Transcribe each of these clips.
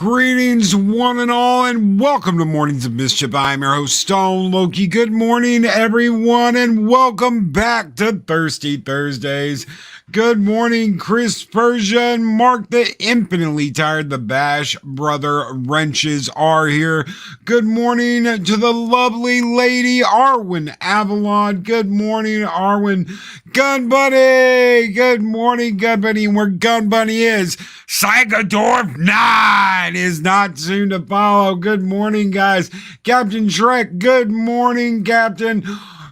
Greetings, one and all, and welcome to Mornings of Mischief. I'm your host, Stone Loki. Good morning, everyone, and welcome back to Thirsty Thursdays. Good morning, Chris Persia and Mark the Infinitely Tired. The Bash Brother Wrenches are here. Good morning to the lovely lady, Arwen Avalon. Good morning, Arwen. Gun Bunny! Good morning, Gun Bunny. And where Gun Bunny is, Psychodorf 9 is not soon to follow. Good morning, guys. Captain Shrek, good morning, Captain.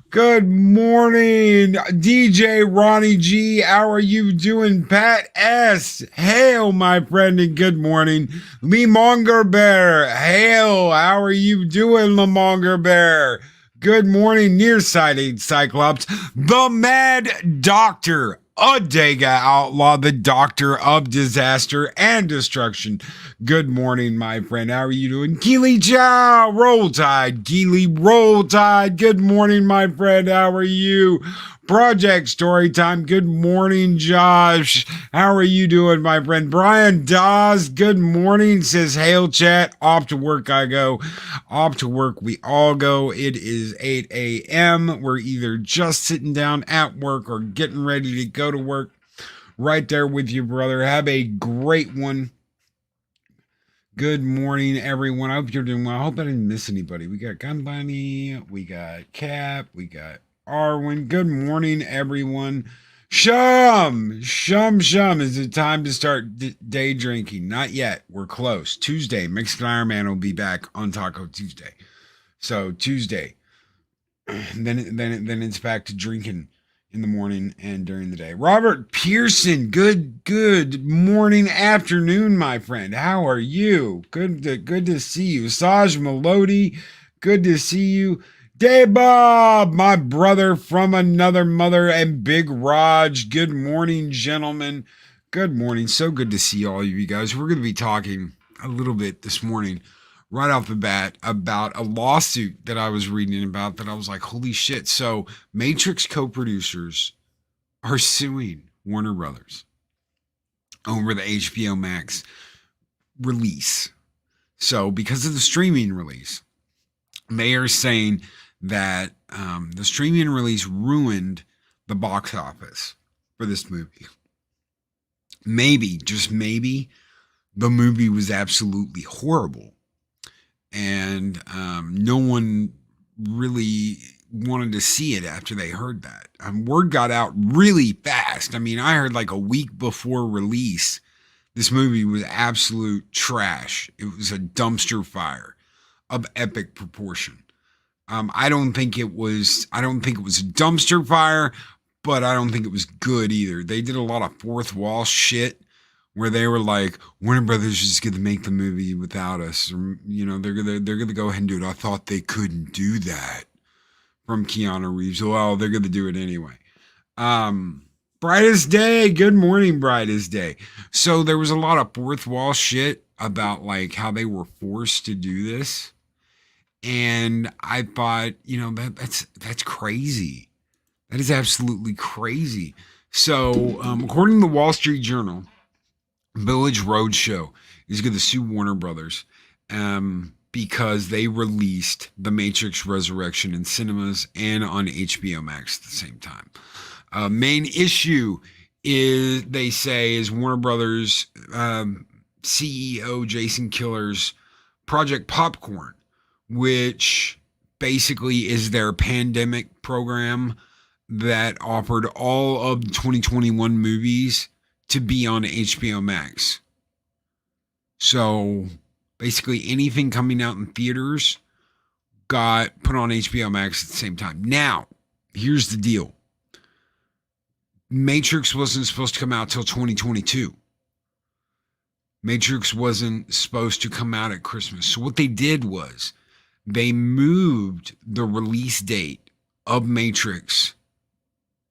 Good morning, DJ Ronnie G. How are you doing? Pat S. Hail, my friend, and good morning. Lee Monger Bear. Hail. How are you doing, Lemonger Bear? Good morning, nearsighted Cyclops. The Mad Doctor. Adega Outlaw, the Doctor of Disaster and Destruction. Good morning, my friend. How are you doing? Keely Chow, Roll Tide. Keely, Roll Tide. Good morning, my friend. How are you? Project Storytime. Good morning, Josh. How are you doing, my friend? Brian Dawes, good morning. Says, hail, chat. Off to work I go. Off to work we all go. It is 8 a.m. We're either just sitting down at work or getting ready to go to work. Right there with you, brother. Have a great one. Good morning, everyone. I hope you're doing well. I hope I didn't miss anybody. We got Gun Bunny. We got Cap. We got Arwen. Good morning, everyone. Shum. Is it time to start day drinking? Not yet. We're close. Tuesday, Mexican Iron Man will be back on Taco Tuesday. So Tuesday. Then it's back to drinking in the morning and during the day. Robert Pearson, good morning, afternoon, my friend. How are you? Good to see you. Saj Melody, good to see you. Day Bob, my brother from another mother, and Big Raj. Good morning, gentlemen. Good morning. So good to see all of you guys. We're going to be talking a little bit this morning, right off the bat, about a lawsuit that I was reading about that I was like, holy shit. So Matrix co-producers are suing Warner Brothers over the HBO Max release. So because of the streaming release, they are saying that the streaming release ruined the box office for this movie. Maybe, just maybe, the movie was absolutely horrible. And no one really wanted to see it after they heard that. Word got out really fast. I mean, I heard like a week before release, this movie was absolute trash. It was a dumpster fire of epic proportion. I don't think it was a dumpster fire, but I don't think it was good either. They did a lot of fourth wall shit where they were like, Warner Brothers is going to make the movie without us, or they're gonna go ahead and do it. I thought they couldn't do that. From Keanu Reeves. Well, they're gonna do it anyway. Brightest Day. Good morning, Brightest Day. So there was a lot of fourth wall shit about like how they were forced to do this. And I thought, that's crazy. That is absolutely crazy. So, according to the Wall Street Journal, Village Roadshow is going to sue Warner Brothers because they released The Matrix Resurrection in cinemas and on HBO Max at the same time. Main issue is, they say, is Warner Brothers CEO Jason Killer's Project Popcorn, which basically is their pandemic program that offered all of the 2021 movies to be on HBO Max. So basically anything coming out in theaters got put on HBO Max at the same time. Now, here's the deal. Matrix wasn't supposed to come out till 2022. Matrix wasn't supposed to come out at Christmas. So what they did was they moved the release date of Matrix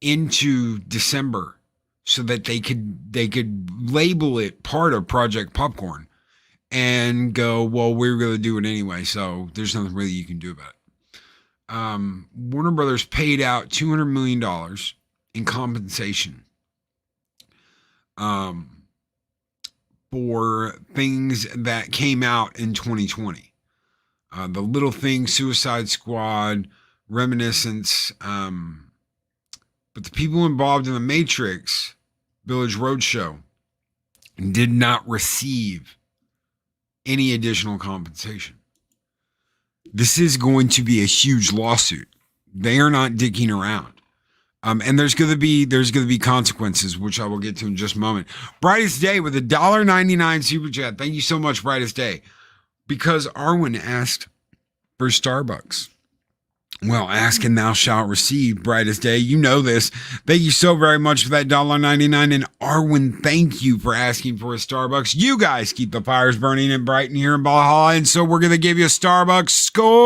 into December so that they could label it part of Project Popcorn and go, well, we're going to do it anyway, so there's nothing really you can do about it. Warner Brothers paid out $200 million in compensation for things that came out in 2020. The Little Things, Suicide Squad, Reminiscence, but the people involved in The Matrix, Village Roadshow, did not receive any additional compensation. This is going to be a huge lawsuit. They are not dicking around. And there's going to be consequences, which I will get to in just a moment. Brightest Day with a $1.99 super chat. Thank you so much, Brightest Day. Because Arwen asked for Starbucks. Well, ask and thou shalt receive, Brightest Day. You know this. Thank you so very much for that $1.99. And Arwen, thank you for asking for a Starbucks. You guys keep the fires burning and bright here in Valhalla. And so we're going to give you a Starbucks score.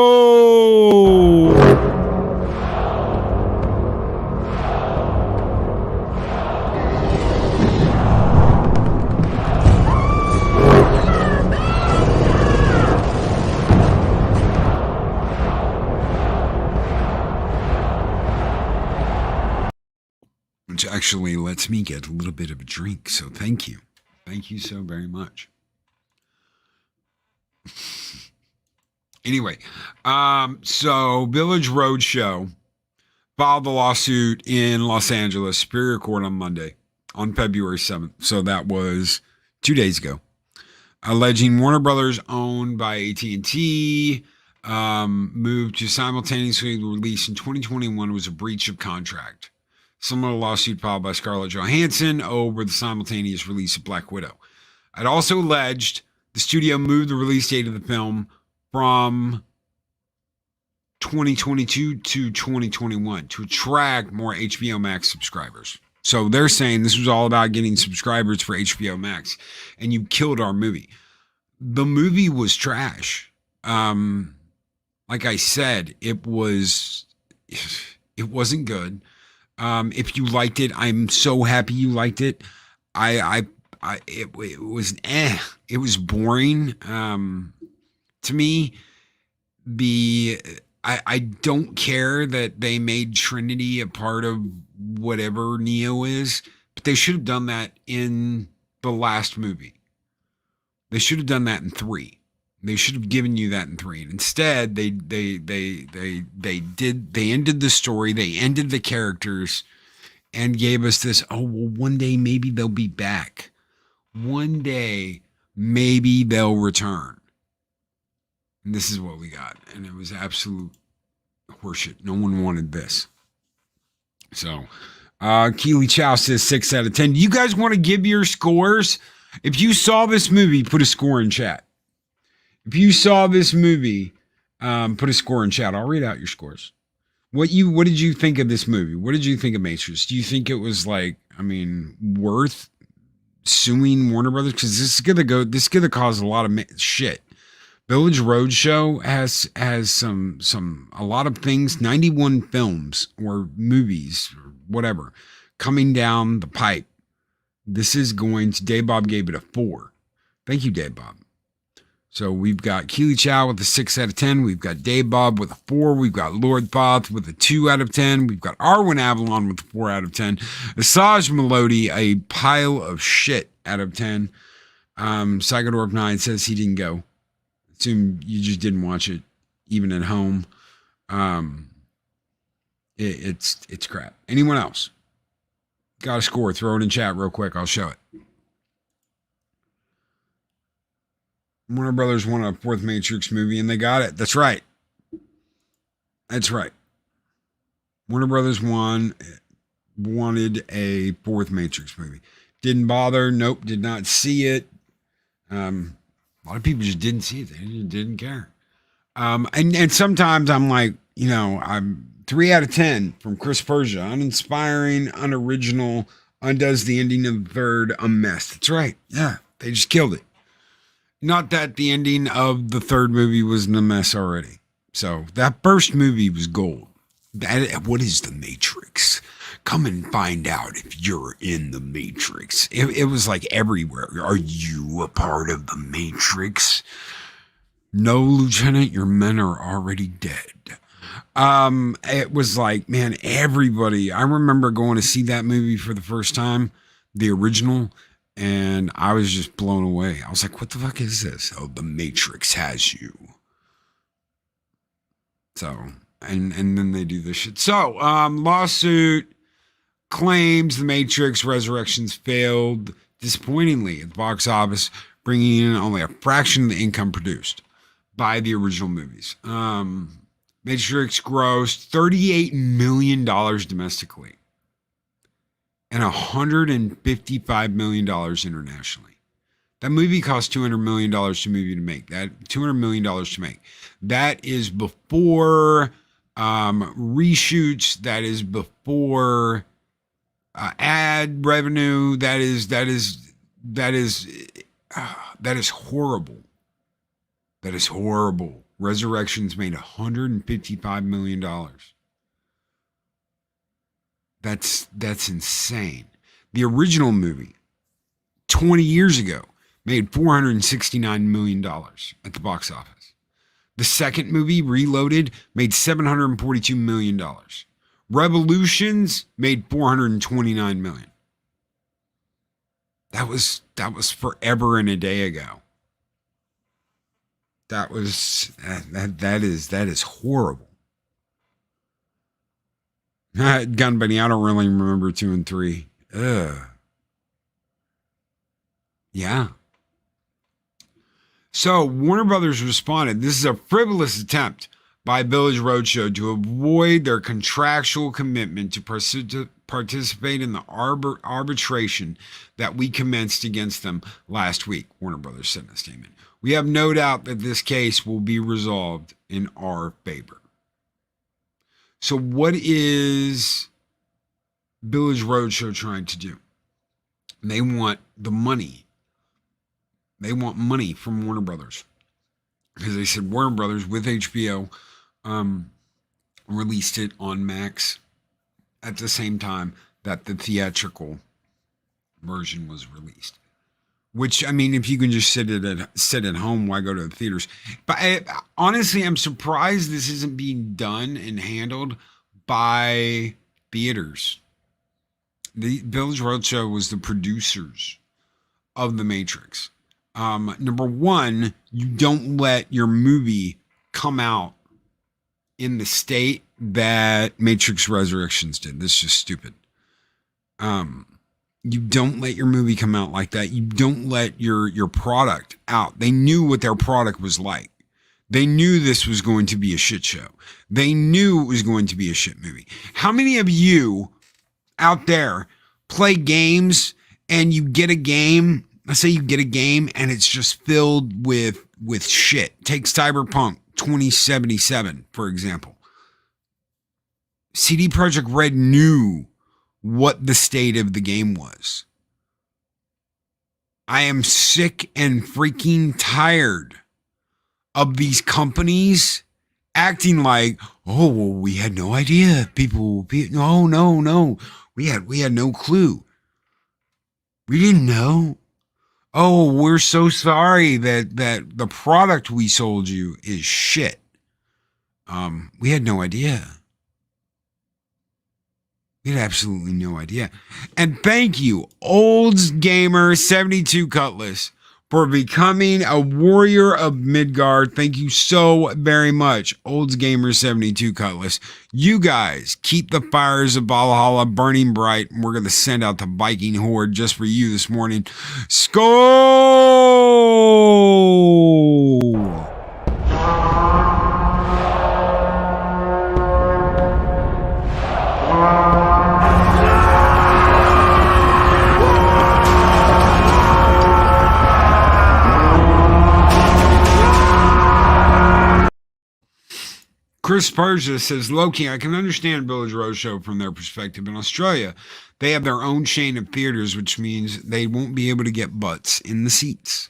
Which actually lets me get a little bit of a drink. So thank you. Thank you so very much. Anyway, so Village Roadshow filed the lawsuit in Los Angeles, Superior Court on Monday, on February 7th. So that was 2 days ago. Alleging Warner Brothers, owned by AT&T, moved to simultaneously release in 2021 was a breach of contract. Similar lawsuit filed by Scarlett Johansson over the simultaneous release of Black Widow. It also alleged the studio moved the release date of the film from 2022 to 2021 to attract more HBO Max subscribers. So they're saying this was all about getting subscribers for HBO Max, and you killed our movie. The movie was trash. Like I said, it wasn't good. If you liked it, I'm so happy you liked it. It was it was boring. To me, I don't care that they made Trinity a part of whatever Neo is, but they should have done that in the last movie. They should have done that in 3. They should have given you that in 3. And instead, they ended the story, they ended the characters, and gave us this, oh, well, one day maybe they'll be back. One day maybe they'll return. And this is what we got. And it was absolute horseshit. No one wanted this. So, Keely Chow says 6 out of 10. Do you guys want to give your scores? If you saw this movie, put a score in chat. If you saw this movie, put a score in chat. I'll read out your scores. What did you think of this movie? What did you think of Matrix? Do you think it was worth suing Warner Brothers? Because this is gonna cause a lot of shit. Village Roadshow has a lot of things, 91 films or movies or whatever coming down the pipe. This is going to, Dave Bob gave it a 4. Thank you, Dave Bob. So we've got Keely Chow with a 6 out of 10. We've got Dave Bob with a 4. We've got Lord Thoth with a 2 out of 10. We've got Arwen Avalon with a 4 out of 10. Asajj Melody, a pile of shit out of 10. Psychodorp 9 says he didn't go. Assume you just didn't watch it, even at home. It's crap. Anyone else? Got a score? Throw it in chat real quick. I'll show it. Warner Brothers wanted a 4th Matrix movie, and they got it. That's right. That's right. Warner Brothers wanted a 4th Matrix movie. Didn't bother. Nope. Did not see it. A lot of people just didn't see it. They just didn't care. And sometimes I'm like, I'm 3 out of 10 from Chris Persia. Uninspiring, unoriginal, undoes the ending of the 3rd, a mess. That's right. Yeah. They just killed it. Not that the ending of the 3rd movie wasn't a mess already. So that first movie was gold. What is the Matrix? Come and find out if you're in the Matrix. It was like everywhere. Are you a part of the Matrix? No, Lieutenant, your men are already dead. It was like, man, everybody. I remember going to see that movie for the first time, the original, And I was just blown away. I was like, what the fuck is this? Oh, the Matrix has you. So, and then they do this shit. So, lawsuit claims the Matrix Resurrections failed disappointingly at the box office, bringing in only a fraction of the income produced by the original movies. Matrix grossed $38 million domestically and $155 million internationally. That movie cost $200 million to make. $200 million to make. That is before reshoots. That is before ad revenue. That is horrible. That is horrible. Resurrections made $155 million. That's insane. The original movie, 20 years ago, made $469 million at the box office. The second movie, Reloaded, made $742 million. Revolutions made $429 million. That was forever and a day ago. That is horrible. Gun Bunny, I don't really remember 2 and 3. Ugh. Yeah. So Warner Brothers responded, this is a frivolous attempt by Village Roadshow to avoid their contractual commitment to participate in the arbitration that we commenced against them last week, Warner Brothers said in a statement. We have no doubt that this case will be resolved in our favor. So what is Village Roadshow trying to do? They want the money. They want money from Warner Brothers. Because they said Warner Brothers with HBO released it on Max at the same time that the theatrical version was released. Which, I mean, if you can just sit at home, why go to the theaters? But honestly, I'm surprised this isn't being done and handled by theaters. The Village Roadshow was the producers of The Matrix. Number one, you don't let your movie come out in the state that Matrix Resurrections did. This is just stupid. You don't let your movie come out like that. You don't let your product out. They knew what their product was like. They knew this was going to be a shit show. They knew it was going to be a shit movie. How many of you out there play games and you get a game, let's say you get a game and it's just filled with shit. Take Cyberpunk 2077, for example. CD Projekt Red knew what the state of the game was. I am sick and freaking tired of these companies acting like, oh, well, we had no idea. No. We had no clue. We didn't know. Oh, we're so sorry that the product we sold you is shit. We had no idea. We had absolutely no idea. And thank you, Olds Gamer 72 Cutlass, for becoming a warrior of Midgard. Thank you so very much, Olds Gamer 72 Cutlass. You guys keep the fires of Valhalla burning bright, and we're going to send out the Viking Horde just for you this morning. Skål! Chris Persia says, Loki, I can understand Village Roadshow from their perspective. In Australia, they have their own chain of theaters, which means they won't be able to get butts in the seats.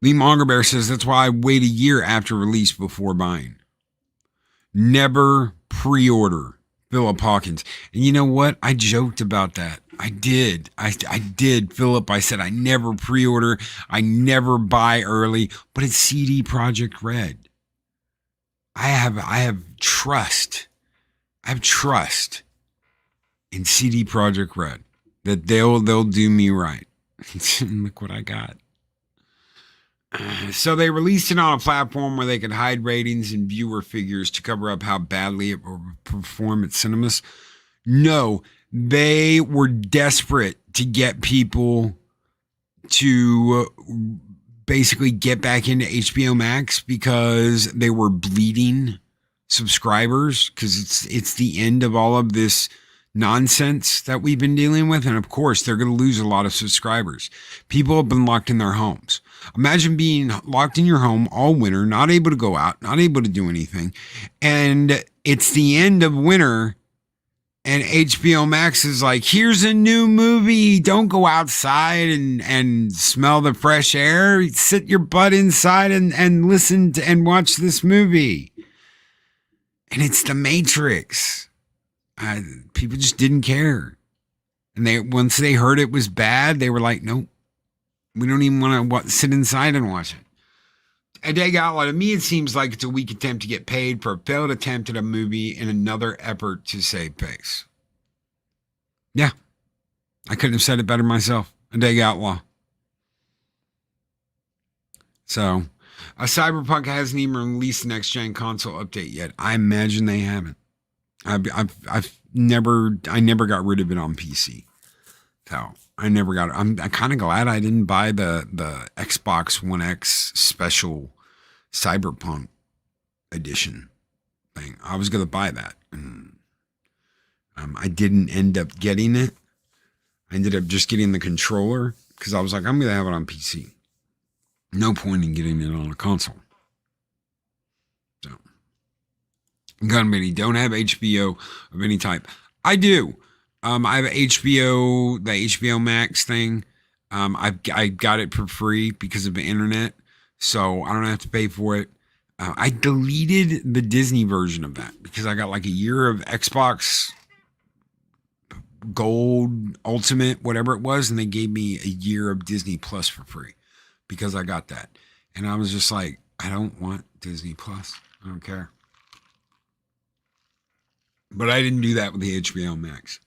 Lee Mongerbear says, that's why I wait a year after release before buying. Never pre-order. Philip Hawkins. And you know what? I joked about that. I did. I did, Philip. I said I never pre-order. I never buy early. But it's CD Projekt Red. I have trust. I have trust in CD Projekt Red that they'll do me right. Look what I got. So they released it on a platform where they could hide ratings and viewer figures to cover up how badly it will perform at cinemas. No, they were desperate to get people to basically get back into HBO Max because they were bleeding subscribers, because it's the end of all of this nonsense that we've been dealing with. And of course, they're going to lose a lot of subscribers. People have been locked in their homes. Imagine being locked in your home all winter, not able to go out, not able to do anything. And it's the end of winter. And HBO Max is like, here's a new movie. Don't go outside and smell the fresh air. Sit your butt inside and listen to and watch this movie. And it's The Matrix. People just didn't care. And once they heard it was bad, they were like, nope, we don't even want to sit inside and watch it. A Dag Outlaw, to me, it seems like it's a weak attempt to get paid for a failed attempt at a movie in another effort to save face. Yeah, I couldn't have said it better myself. A Dag Outlaw. So, Cyberpunk hasn't even released the next-gen console update yet. I imagine they haven't. I never got rid of it on PC. So I never got it. I'm kind of glad I didn't buy the Xbox One X special Cyberpunk edition thing. I was going to buy that. And, I didn't end up getting it. I ended up just getting the controller because I was like, I'm going to have it on PC. No point in getting it on a console. So, Gunbitty, don't have HBO of any type. I do. I have HBO, the HBO Max thing. I got it for free because of the internet, so I don't have to pay for it. I deleted the Disney version of that because I got like a year of Xbox Gold Ultimate, whatever it was, and they gave me a year of Disney Plus for free because I got that. And I was just like, I don't want Disney Plus. I don't care. But I didn't do that with the HBO Max.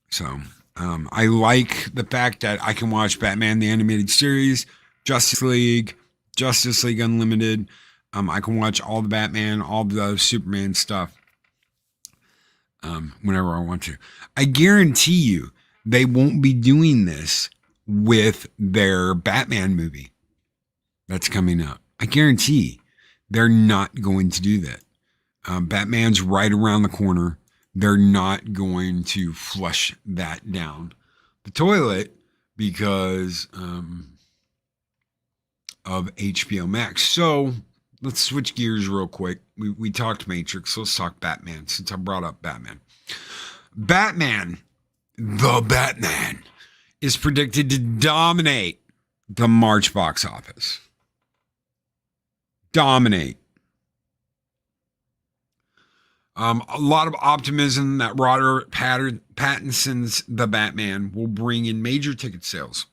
So I like the fact that I can watch Batman the Animated Series, Justice League Unlimited. I can watch all the Batman, all the Superman stuff whenever I want to. I guarantee you they won't be doing this with their Batman movie that's coming up. I guarantee they're not going to do that. Batman's right around the corner. They're not going to flush that down the toilet because of HBO Max. So let's switch gears real quick. We talked Matrix. So let's talk Batman since I brought up Batman. The Batman is predicted to dominate the March box office. Dominate. A lot of optimism that Robert Pattinson's The Batman will bring in major ticket sales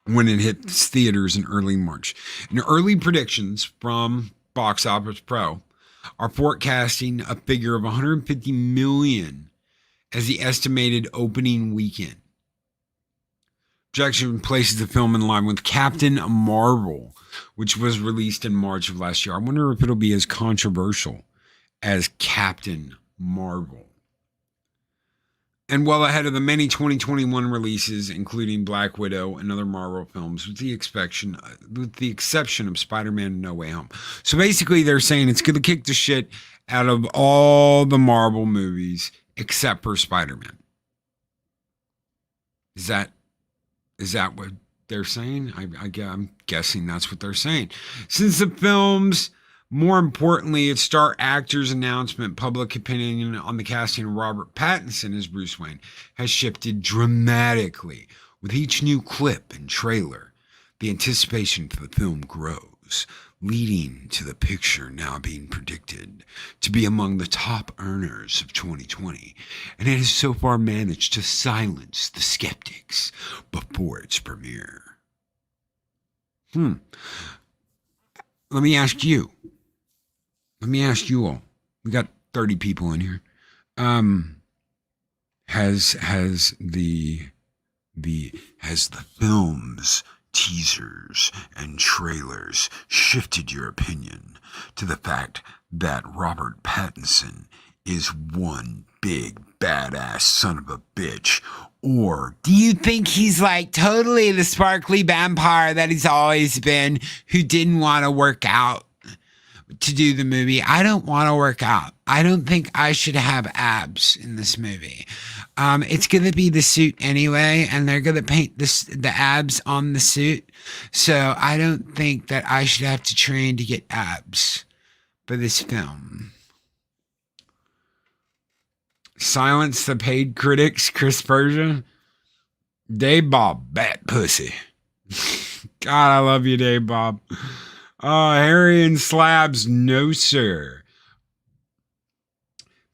when it hits theaters in early March. And early predictions from Box Office Pro are forecasting a figure of 150 million as the estimated opening weekend. Projection places the film in line with Captain Marvel, which was released in March of last year. I wonder if it'll be as controversial as Captain Marvel. And well ahead of the many 2021 releases, including Black Widow and other Marvel films, with the exception of Spider-Man No Way Home. So basically they're saying it's going to kick the shit out of all the Marvel movies except for Spider-Man. Is that what they're saying? I'm guessing that's what they're saying. Since the film's more importantly, its star actor's announcement, public opinion on the casting of Robert Pattinson as Bruce Wayne has shifted dramatically. With each new clip and trailer, the anticipation for the film grows, leading to the picture now being predicted to be among the top earners of 2020. And it has so far managed to silence the skeptics before its premiere. Let me ask you all. We got 30 people in here. Has the films, teasers, and trailers shifted your opinion to the fact that Robert Pattinson is one big badass son of a bitch? Or do you think he's like totally the sparkly vampire that he's always been, who didn't want to work out to do the movie? I don't want to work out. I don't think I should have abs in this movie. It's going to be the suit anyway, and they're going to paint the abs on the suit. So I don't think that I should have to train to get abs for this film. Silence the paid critics, Chris Persia. Dave Bob, bat pussy. God, I love you, Dave Bob. Harry and Slabs, no sir.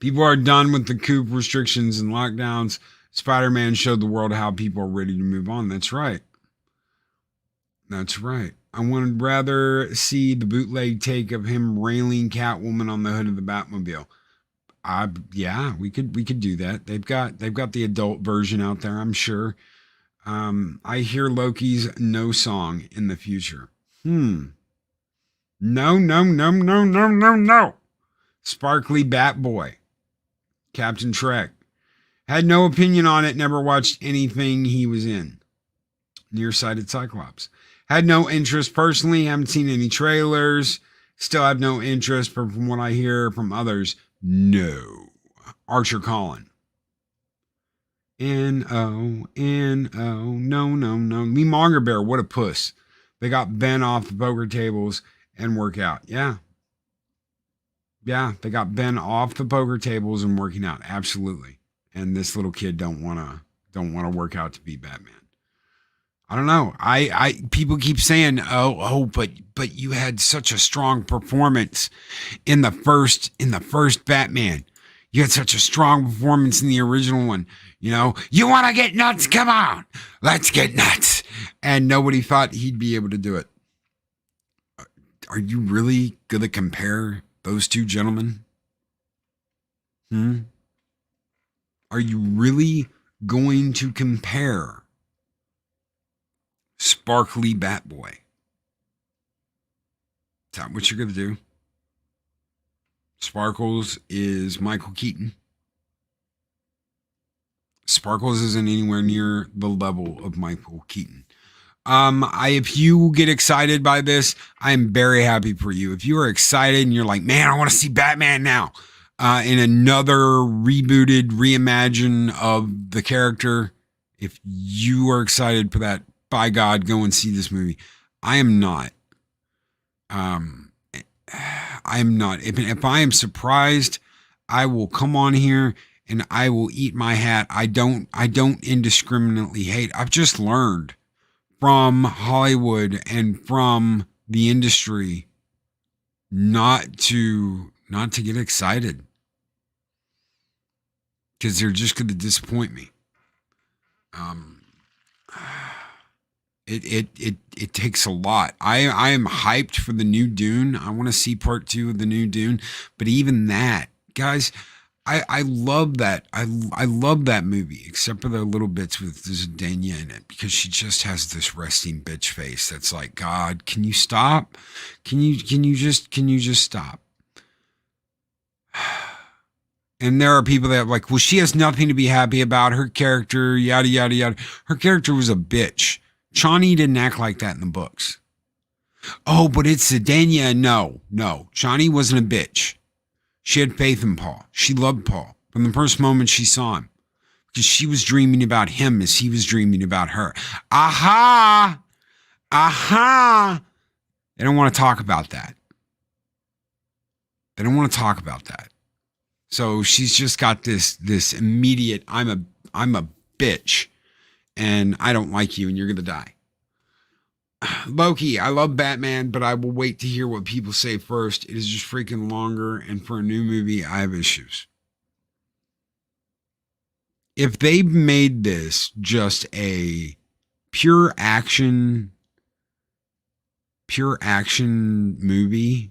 People are done with the coup restrictions and lockdowns. Spider-Man showed the world how people are ready to move on. That's right. That's right. I would rather see the bootleg take of him railing Catwoman on the hood of the Batmobile. Yeah, we could do that. They've got the adult version out there, I'm sure. I hear Loki's No Song in the future. No. Sparkly Batboy. Captain Trek. Had no opinion on it, never watched anything he was in. Nearsighted Cyclops. Had no interest personally, haven't seen any trailers. Still have no interest, but from what I hear from others, no. Archer Collin. N-O, no. Lee Mongerbear, what a puss. They got Ben off the poker tables and work out. Yeah, they got Ben off the poker tables and working out. Absolutely. And this little kid don't want to work out to be Batman. I don't know. People keep saying, but you had such a strong performance in the first Batman. You had such a strong performance in the original one. You know, you want to get nuts? Come on, let's get nuts. And nobody thought he'd be able to do it. Are you really going to compare those two gentlemen? Are you really going to compare Sparkly Batboy? Is that what you're going to do? Sparkles is Michael Keaton. Sparkles isn't anywhere near the level of Michael Keaton. If you get excited by this, I'm very happy for you. If you are excited and you're like, man, I want to see Batman now, in another rebooted reimagine of the character, if you are excited for that, by God, go and see this movie. I am not. I am not. If I am surprised, I will come on here and I will eat my hat. I don't indiscriminately hate. I've just learned from Hollywood and from the industry not to get excited, because they're just going to disappoint me. It takes a lot. I am hyped for the new Dune. I want to see part 2 of the new Dune, but even that, guys, I love that. I love that movie, except for the little bits with Zendaya in it, because she just has this resting bitch face that's like, God, can you stop? Can you just stop? And there are people that are like, well, she has nothing to be happy about. Her character, yada, yada, yada. Her character was a bitch. Chani didn't act like that in the books. Oh, but it's Zendaya. No. Chani wasn't a bitch. She had faith in Paul. She loved Paul from the first moment she saw him, because she was dreaming about him as he was dreaming about her. Aha! They don't want to talk about that. So she's just got this immediate, I'm a bitch, and I don't like you, and you're gonna die. Loki, I love Batman, but I will wait to hear what people say first. It is just freaking longer, and for a new movie, I have issues. If they made this just a pure action movie,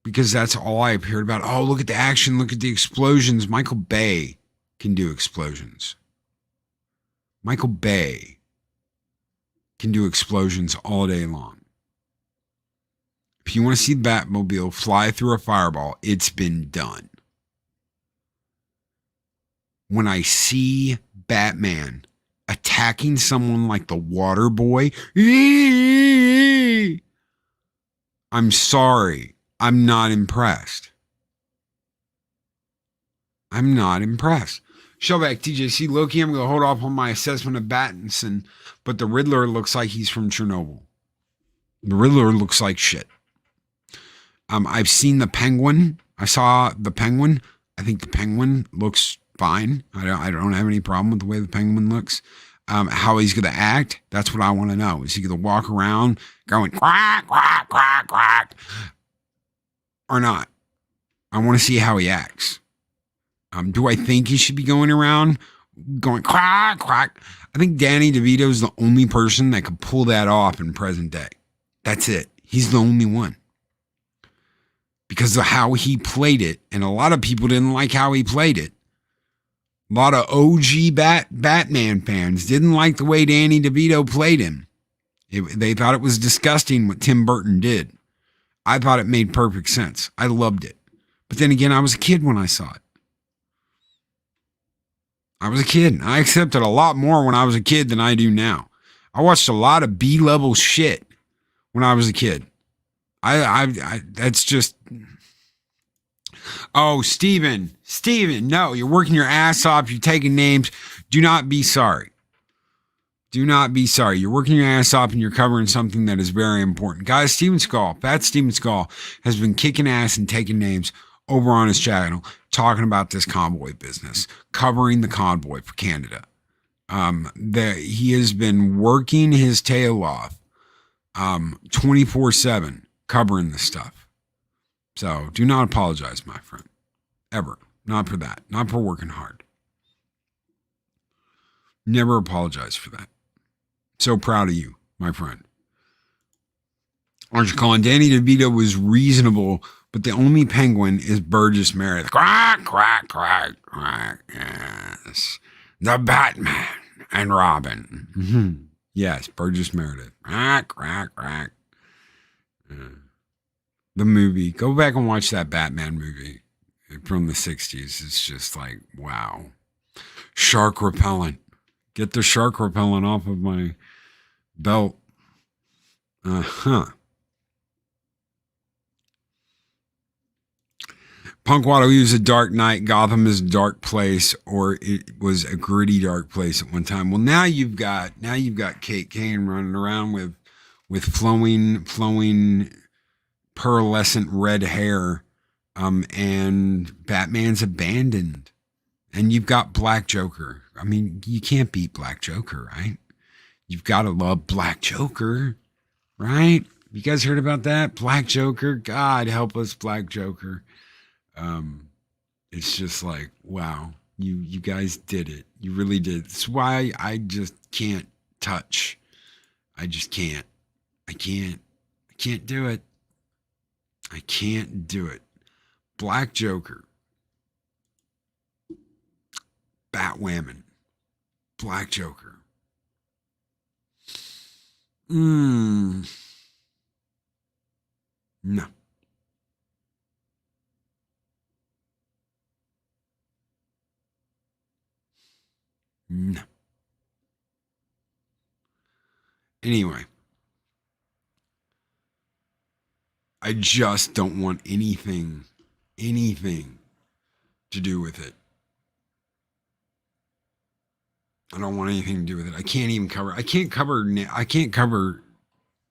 because that's all I've heard about. Oh, look at the action, look at the explosions. Michael Bay can do explosions. Michael Bay can do explosions all day long. If you want to see the Batmobile fly through a fireball, it's been done. When I see Batman attacking someone like the Water Boy, I'm sorry, I'm not impressed. I'm not impressed. Shellback TJC, Loki, I'm going to hold off on my assessment of Battinson, but the Riddler looks like he's from Chernobyl. The Riddler looks like shit. I've seen the Penguin. I saw the Penguin. I think the Penguin looks fine. I don't have any problem with the way the Penguin looks. How he's going to act, that's what I want to know. Is he going to walk around going quack, quack, quack, quack, or not? I want to see how he acts. Do I think he should be going around going quack, quack? I think Danny DeVito is the only person that could pull that off in present day. That's it. He's the only one. Because of how he played it, and a lot of people didn't like how he played it. A lot of OG Batman fans didn't like the way Danny DeVito played him. They thought it was disgusting what Tim Burton did. I thought it made perfect sense. I loved it. But then again, I was a kid when I saw it. I was a kid. I accepted a lot more when I was a kid than I do now. I watched a lot of B-level shit when I was a kid. That's just... Oh, Steven, no, you're working your ass off. You're taking names. Do not be sorry. Do not be sorry. You're working your ass off and you're covering something that is very important. Guys, Fat Steven Skull has been kicking ass and taking names over on his channel, talking about this convoy business, covering the convoy for Canada. He has been working his tail off 24/7 covering this stuff. So do not apologize, my friend. Ever. Not for that. Not for working hard. Never apologize for that. So proud of you, my friend. Aren't you calling? Danny DeVito was reasonable, but the only Penguin is Burgess Meredith. Quack, quack, quack, quack. Yes. The Batman and Robin. Mm-hmm. Yes, Burgess Meredith. Quack, quack, quack. The movie. Go back and watch that Batman movie from the 60s. It's just like, wow. Shark repellent. Get the shark repellent off of my belt. Punkwado was a dark night. Gotham is a dark place, or it was a gritty dark place at one time. Well, now you've got Kate Kane running around with flowing pearlescent red hair, and Batman's abandoned, and you've got Black Joker. I mean, you can't beat Black Joker, right? You've got to love Black Joker, right? You guys heard about that? Black Joker, God help us, Black Joker. It's just like, wow, you guys did it. You really did. That's why I just can't touch. I just can't. I can't do it. I can't do it. Black Joker. Batwoman. Black Joker. No. No. Anyway. I just don't want anything to do with it. I don't want anything to do with it. I can't cover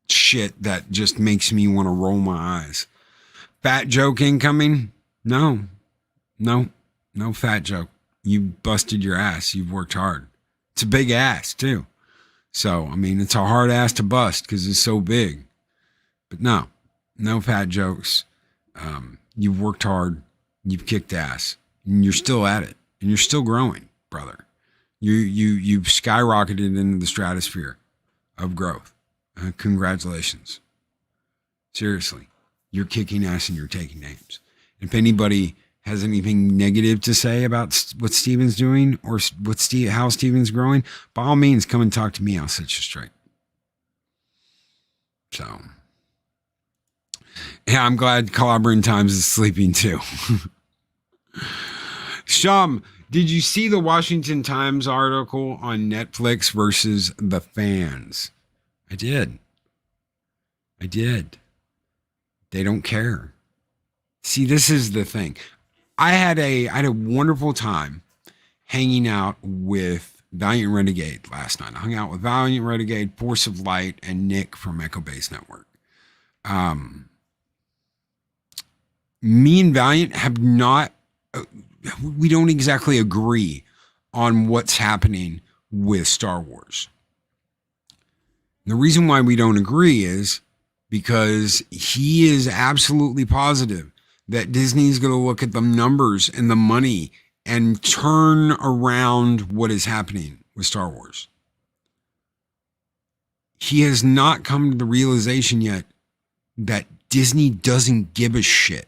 shit that just makes me want to roll my eyes. Fat joke incoming? No fat joke. You busted your ass. You've worked hard. It's a big ass too. So, I mean, it's a hard ass to bust because it's so big. But no fat jokes. You've worked hard. You've kicked ass. And you're still at it. And you're still growing, brother. You've skyrocketed into the stratosphere of growth. Congratulations. Seriously. You're kicking ass and you're taking names. If anybody has anything negative to say about what Steven's doing or how Steven's growing, by all means, come and talk to me. I'll set you straight. So, yeah, I'm glad Clobbering Times is sleeping too. Shum, did you see the Washington Times article on Netflix versus the fans? I did. They don't care. See, this is the thing. I had a wonderful time hanging out with Valiant Renegade last night. I hung out with Valiant Renegade, Force of Light, and Nick from Echo Base Network. Me and Valiant have not, we don't exactly agree on what's happening with Star Wars. And the reason why we don't agree is because he is absolutely positive that Disney's going to look at the numbers and the money and turn around what is happening with Star Wars. He has not come to the realization yet that Disney doesn't give a shit.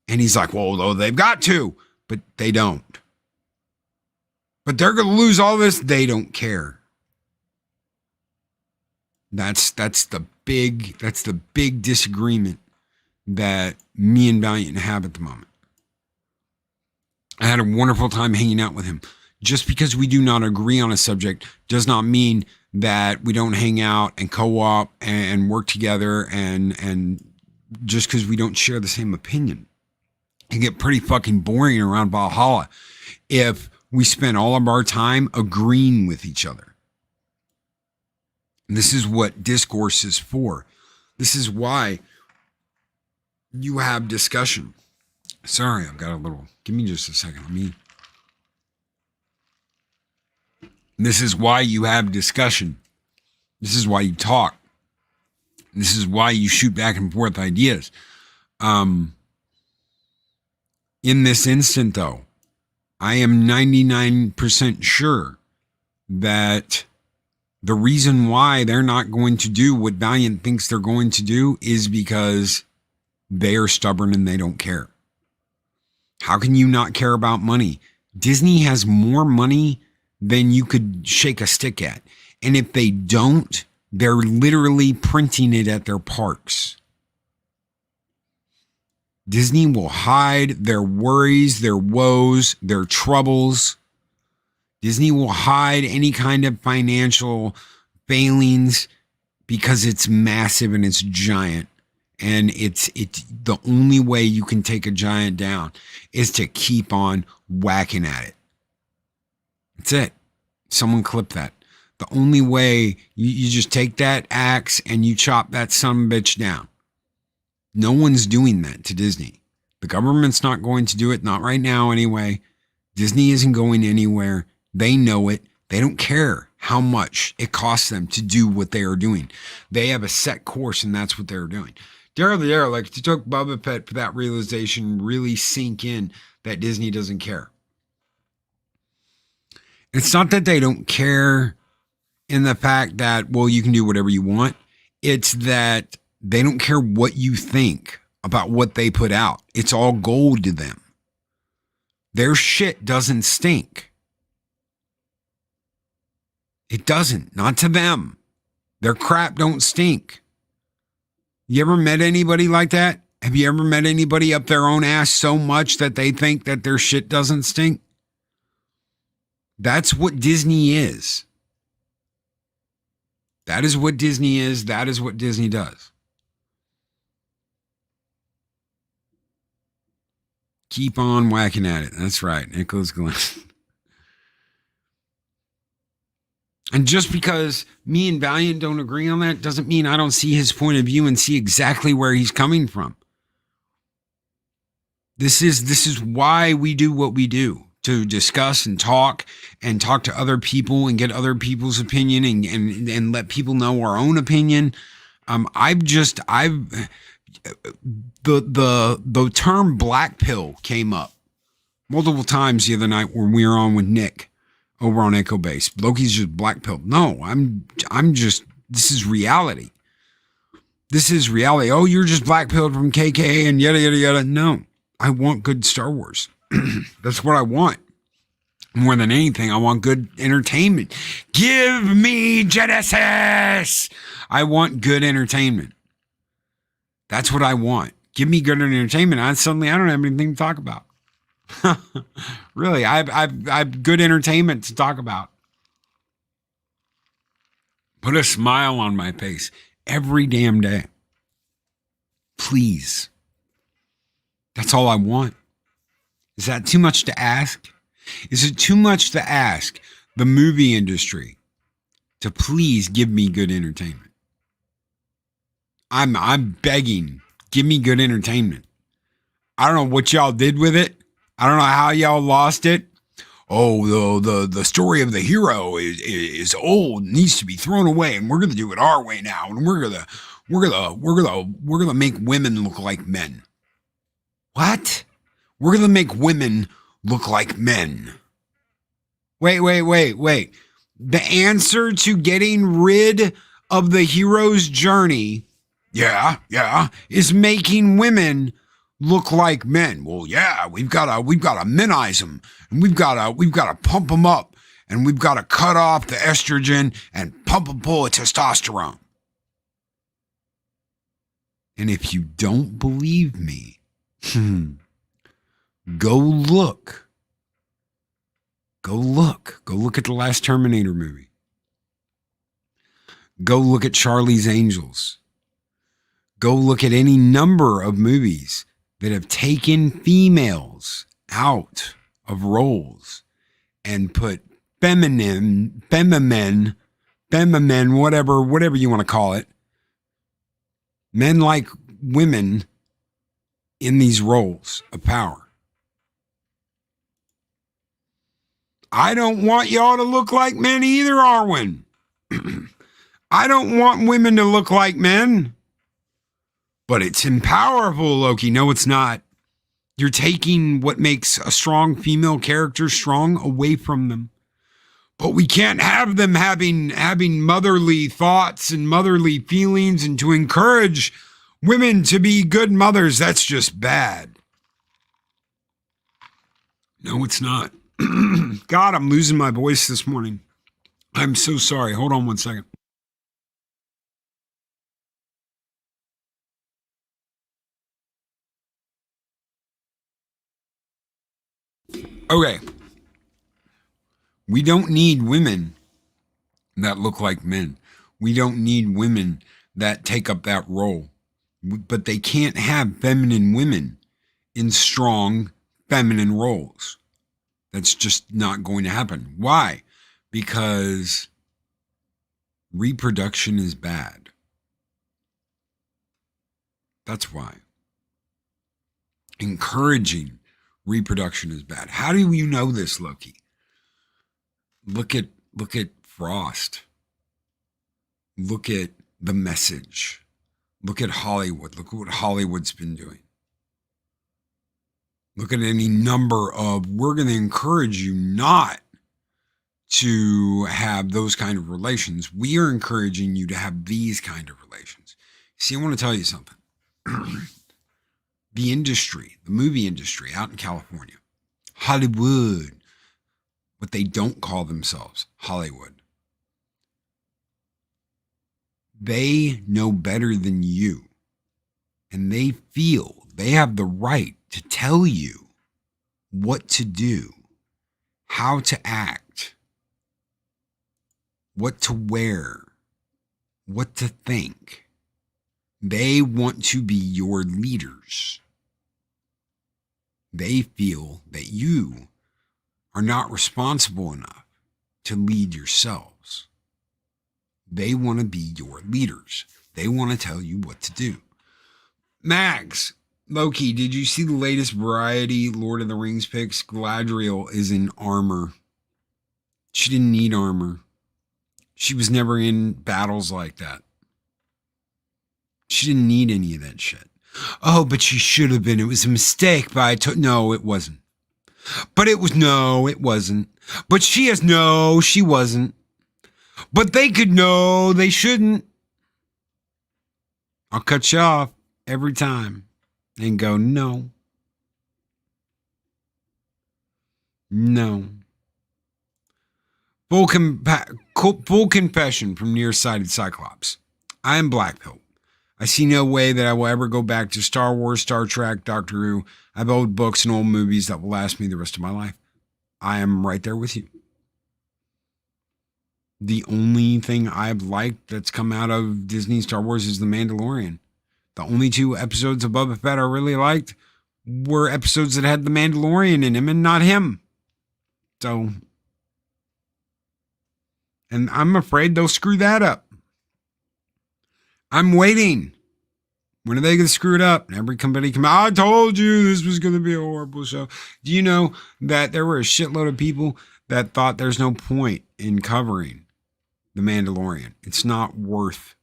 And he's like, well, though they've got to, but they don't. But they're going to lose all this. They don't care. That's the big disagreement that me and Valiant have at the moment. I had a wonderful time hanging out with him. Just because we do not agree on a subject does not mean that we don't hang out and co-op and work together, and just because we don't share the same opinion. It can get pretty fucking boring around Valhalla if we spend all of our time agreeing with each other. And this is what discourse is for. This is why you have discussion. Sorry, I've got a little, give me just a second. This is why you have discussion. This is why you talk. This is why you shoot back and forth ideas. In this instant, though, I am 99% sure that the reason why they're not going to do what Valiant thinks they're going to do is because they are stubborn and they don't care. How can you not care about money? Disney has more money than you could shake a stick at. And if they don't, they're literally printing it at their parks. Disney will hide their worries, their woes, their troubles. Disney will hide any kind of financial failings because it's massive and it's giant. And it's the only way you can take a giant down is to keep on whacking at it. That's it. Someone clip that. The only way you just take that axe and you chop that son of a bitch down. No one's doing that to Disney. The government's not going to do it, not right now anyway. Disney isn't going anywhere. They know it. They don't care how much it costs them to do what they are doing. They have a set course, and that's what they're doing. Daryl, like it took Boba Fett for that realization really sink in that Disney doesn't care. It's not that they don't care in the fact that, well, you can do whatever you want. It's that they don't care what you think about what they put out. It's all gold to them. Their shit doesn't stink. It doesn't. Not to them. Their crap don't stink. You ever met anybody like that? Have you ever met anybody up their own ass so much that they think that their shit doesn't stink? That's what Disney is. That is what Disney is. That is what Disney does. Keep on whacking at it. That's right. Nicholas Glenn. And just because me and Valiant don't agree on that doesn't mean I don't see his point of view and see exactly where he's coming from. This is why we do what we do, to discuss and talk to other people and get other people's opinion and let people know our own opinion. The term black pill came up multiple times the other night when we were on with Nick over on Echo Base. Loki's just black pill. No, I'm just, this is reality. This is reality. Oh, you're just black pilled from KK and yada, yada, yada. No, I want good Star Wars. That's what I want. More than anything, I want good entertainment. Give me Genesis. I want good entertainment. That's what I want. Give me good entertainment. I don't have anything to talk about. Really, I've good entertainment to talk about. Put a smile on my face every damn day. Please. That's all I want. Is that too much to ask? Is it too much to ask the movie industry to please give me good entertainment? I'm begging, give me good entertainment. I don't know what y'all did with it. I don't know how y'all lost it. Oh, the story of the hero is old, needs to be thrown away, and we're gonna do it our way now, and we're gonna make women look like men. What? We're gonna make women look like men. Wait. The answer to getting rid of the hero's journey, is making women look like men. Well, yeah, we've got to menize them, and we've got to pump them up, and we've got to cut off the estrogen and pump them full of testosterone. And if you don't believe me, go look. Go look at the last Terminator movie. Go look at Charlie's Angels. Go look at any number of movies that have taken females out of roles and put feminine, whatever you want to call it, men like women in these roles of power. I don't want y'all to look like men either, Arwen. I don't want women to look like men. But it's empowerful, Loki. No, it's not. You're taking what makes a strong female character strong away from them. But we can't have them having motherly thoughts and motherly feelings, and to encourage women to be good mothers, that's just bad. No, it's not. God, I'm losing my voice this morning. I'm so sorry. Hold on one second. Okay. We don't need women that look like men. We don't need women that take up that role. But they can't have feminine women in strong feminine roles. That's just not going to happen. Why? Because reproduction is bad. That's why. Encouraging reproduction is bad. How do you know this, Loki? Look at Frost. Look at The Message. Look at Hollywood. Look at what Hollywood's been doing. Look at any number of, we're going to encourage you not to have those kind of relations. We are encouraging you to have these kind of relations. See, I want to tell you something. The industry, the movie industry out in California, Hollywood, what they don't call themselves, Hollywood. They know better than you, and they feel they have the right to tell you what to do, how to act, what to wear, what to think. They want to be your leaders. They feel that you are not responsible enough to lead yourselves. They want to be your leaders. They want to tell you what to do. Max, Loki, did you see the latest Variety Lord of the Rings picks? Galadriel is in armor. She didn't need armor. She was never in battles like that. She didn't need any of that shit. Oh, but she should have been. It was a mistake by no, it wasn't. But it was no, it wasn't. But she wasn't. But they could know they shouldn't. I'll cut you off every time and go, no, No. Full confession from nearsighted Cyclops. I am Black Pill. I see no way that I will ever go back to Star Wars, Star Trek, Doctor Who. I have old books and old movies that will last me the rest of my life. I am right there with you. The only thing I've liked that's come out of Disney Star Wars is The Mandalorian. The only 2 episodes of Boba Fett I really liked were episodes that had The Mandalorian in him and not him. So, and I'm afraid they'll screw that up. I'm waiting. When are they going to screw it up? And every company come out, I told you this was going to be a horrible show. Do you know that there were a shitload of people that thought there's no point in covering The Mandalorian? It's not worth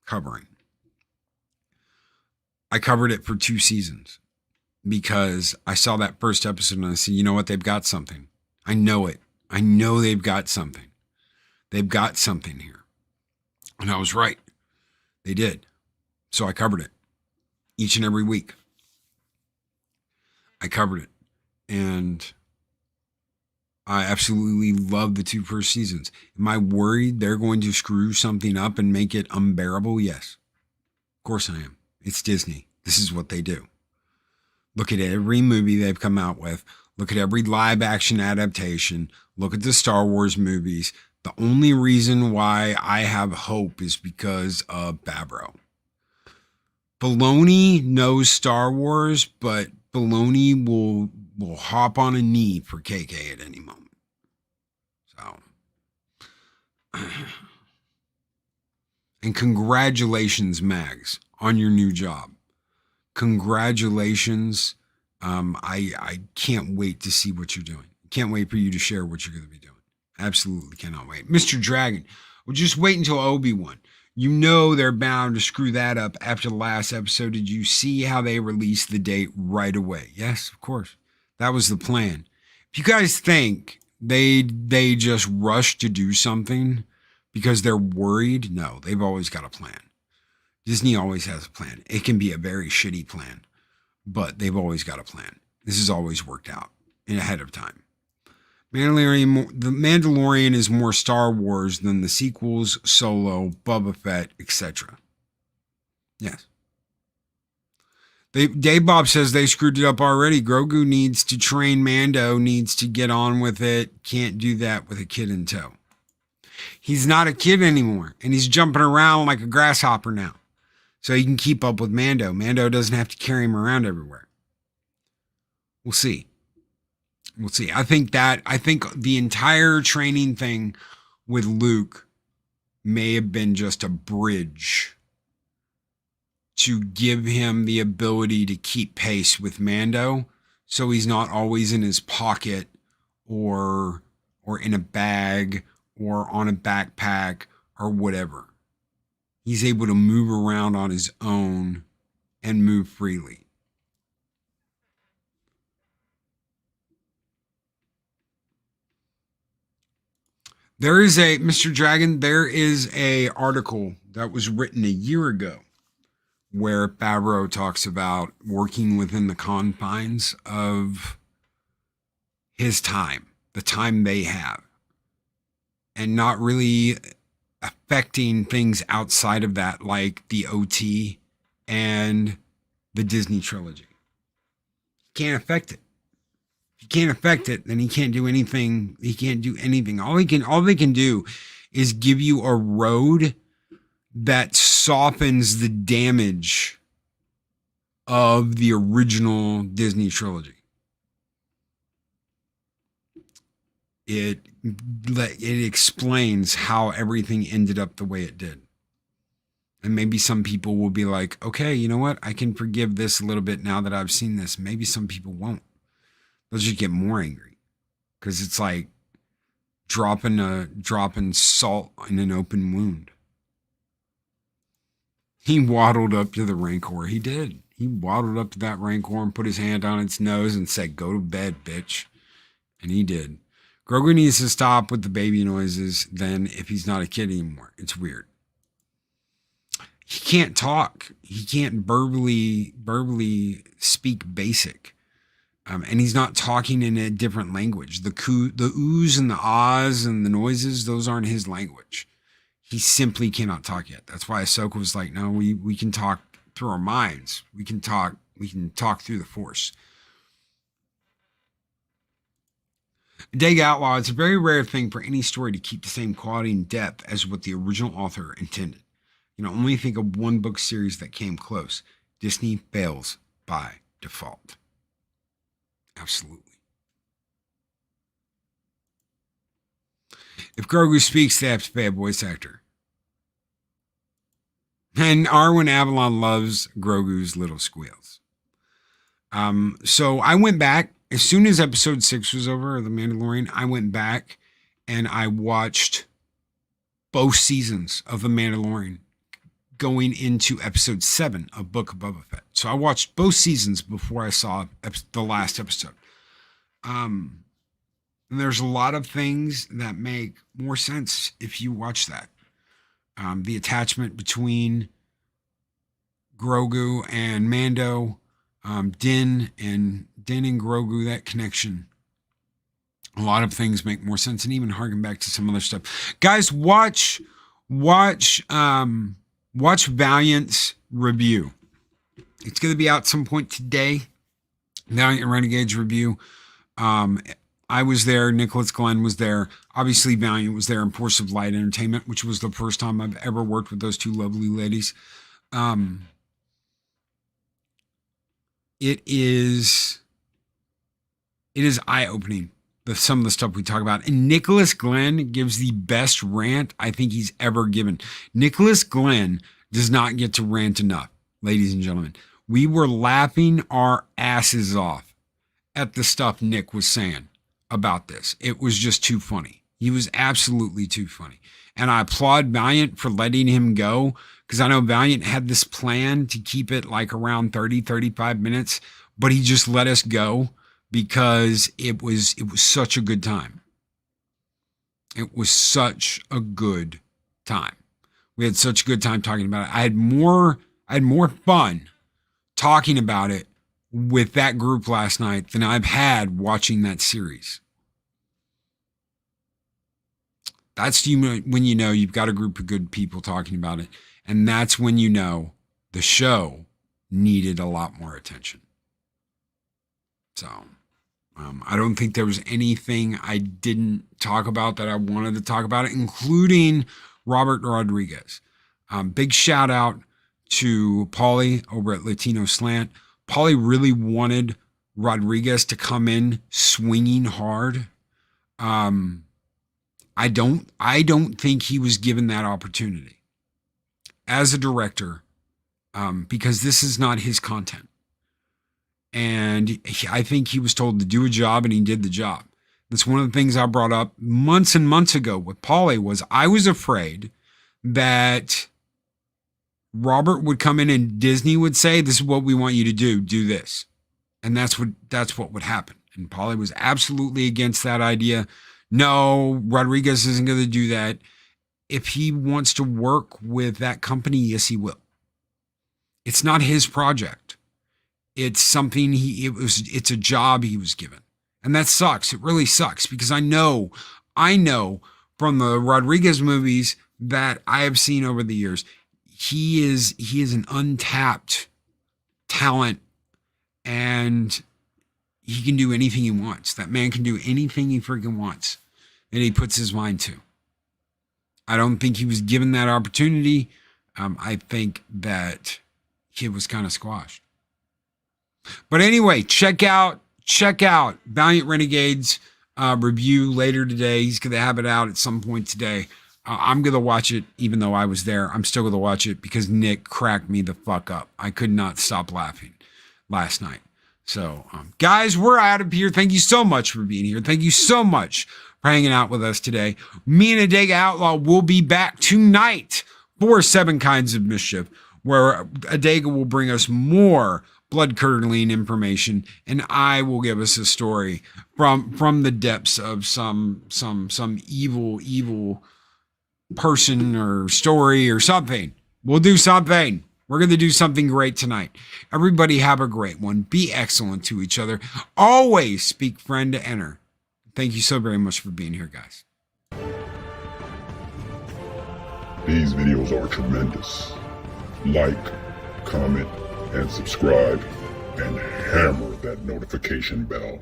covering. I covered it for 2 seasons because I saw that first episode and I said, you know what? They've got something. I know it. I know they've got something. They've got something here. And I was right. They did. So I covered it each and every week. I covered it. And I absolutely love the 2 first seasons. Am I worried they're going to screw something up and make it unbearable? Yes. Of course I am. It's Disney. This is what they do. Look at every movie they've come out with. Look at every live action adaptation. Look at the Star Wars movies. The only reason why I have hope is because of Favreau. Filoni knows Star Wars, but Filoni will hop on a knee for KK at any moment. So, and congratulations, Mags, on your new job. Congratulations. I can't wait to see what you're doing. Can't wait for you to share what you're going to be doing. Absolutely cannot wait. Mr. Dragon, well, just wait until Obi-Wan. You know they're bound to screw that up after the last episode. Did you see how they released the date right away? Yes, of course. That was the plan. If you guys think they just rushed to do something because they're worried, no, they've always got a plan. Disney always has a plan. It can be a very shitty plan, but they've always got a plan. This has always worked out ahead of time. The Mandalorian is more Star Wars than the sequels, Solo, Boba Fett, etc. Yes. Dave Bob says they screwed it up already. Grogu needs to train Mando, needs to get on with it. Can't do that with a kid in tow. He's not a kid anymore, and he's jumping around like a grasshopper now. So he can keep up with Mando. Mando doesn't have to carry him around everywhere. We'll see. We'll see. I think the entire training thing with Luke may have been just a bridge to give him the ability to keep pace with Mando, so he's not always in his pocket or in a bag or on a backpack or whatever. He's able to move around on his own and move freely. There is Mr. Dragon, there is a article that was written a year ago where Favreau talks about working within the confines of his time, the time they have, and not really affecting things outside of that, like the OT and the Disney trilogy. Can't affect it. If he can't affect it, then he can't do anything. He can't do anything. All they can do is give you a road that softens the damage of the original Disney trilogy. It explains how everything ended up the way it did. And maybe some people will be like, okay, you know what? I can forgive this a little bit now that I've seen this. Maybe some people won't. They'll just get more angry. Because it's like dropping salt in an open wound. He waddled up to the Rancor. He did. He waddled up to that Rancor and put his hand on its nose and said, go to bed, bitch. And he did. Grogu needs to stop with the baby noises then if he's not a kid anymore. It's weird. He can't talk. He can't verbally speak basic. And he's not talking in a different language. The oohs and the ahs and the noises, those aren't his language. He simply cannot talk yet. That's why Ahsoka was like, no, we can talk through our minds. We can talk through the Force. Daga Outlaw, it's a very rare thing for any story to keep the same quality and depth as what the original author intended. You know, only think of one book series that came close. Disney fails by default. Absolutely. If Grogu speaks, they have to pay a voice actor. And Arwen Avalon loves Grogu's little squeals. So I went back, as soon as episode 6 was over, of The Mandalorian, I went back and I watched both seasons of The Mandalorian going into episode 7 of Book of Boba Fett. So I watched both seasons before I saw the last episode. And there's a lot of things that make more sense if you watch that. The attachment between Grogu and Mando, Din and Grogu, that connection. A lot of things make more sense, and even harken back to some other stuff. Guys, watch Valiant's review. It's going to be out some point today. Valiant Renegade's review. I was there. Nicholas Glenn was there. Obviously, Valiant was there in Force of Light Entertainment, which was the first time I've ever worked with those two lovely ladies. It is eye-opening, some of the stuff we talk about. And Nicholas Glenn gives the best rant I think he's ever given. Nicholas Glenn does not get to rant enough, ladies and gentlemen. We were laughing our asses off at the stuff Nick was saying about this. It was just too funny. He was absolutely too funny. And I applaud Valiant for letting him go, because I know Valiant had this plan to keep it like around 30, 35 minutes, but he just let us go because it was such a good time. It was such a good time. We had such a good time talking about it. I had more fun talking about it with that group last night than I've had watching that series. That's when you know you've got a group of good people talking about it. And that's when you know the show needed a lot more attention. So I don't think there was anything I didn't talk about that I wanted to talk about, including Robert Rodriguez. Big shout out to Paulie over at Latino Slant. Paulie really wanted Rodriguez to come in swinging hard. I don't think he was given that opportunity as a director, because this is not his content. And I think he was told to do a job, and he did the job. That's one of the things I brought up months and months ago with Paulie. Was I was afraid that Robert would come in and Disney would say, this is what we want you to do this. And that's what would happen. And Paulie was absolutely against that idea. No, Rodriguez isn't going to do that. If he wants to work with that company, yes, he will. It's not his project. It's something it's a job he was given. And that sucks. It really sucks, because I know from the Rodriguez movies that I have seen over the years, he is an untapped talent, and he can do anything he wants. That man can do anything he freaking wants that he puts his mind to. I don't think he was given that opportunity. I think that he was kind of squashed. But anyway, check out Valiant Renegade's review later today. He's going to have it out at some point today. I'm going to watch it, even though I was there. I'm still going to watch it because Nick cracked me the fuck up. I could not stop laughing last night. So, guys, we're out of here. Thank you so much for being here. Thank you so much for hanging out with us today. Me and Adega Outlaw will be back tonight for 7 Kinds of Mischief, where Adega will bring us more blood-curdling information, and I will give us a story from the depths of some evil person or story or something. We'll do something. We're going to do something great tonight. Everybody have a great one. Be excellent to each other. Always speak friend to enter. Thank you so very much for being here, guys. These videos are tremendous. Like, comment, and subscribe, and hammer that notification bell.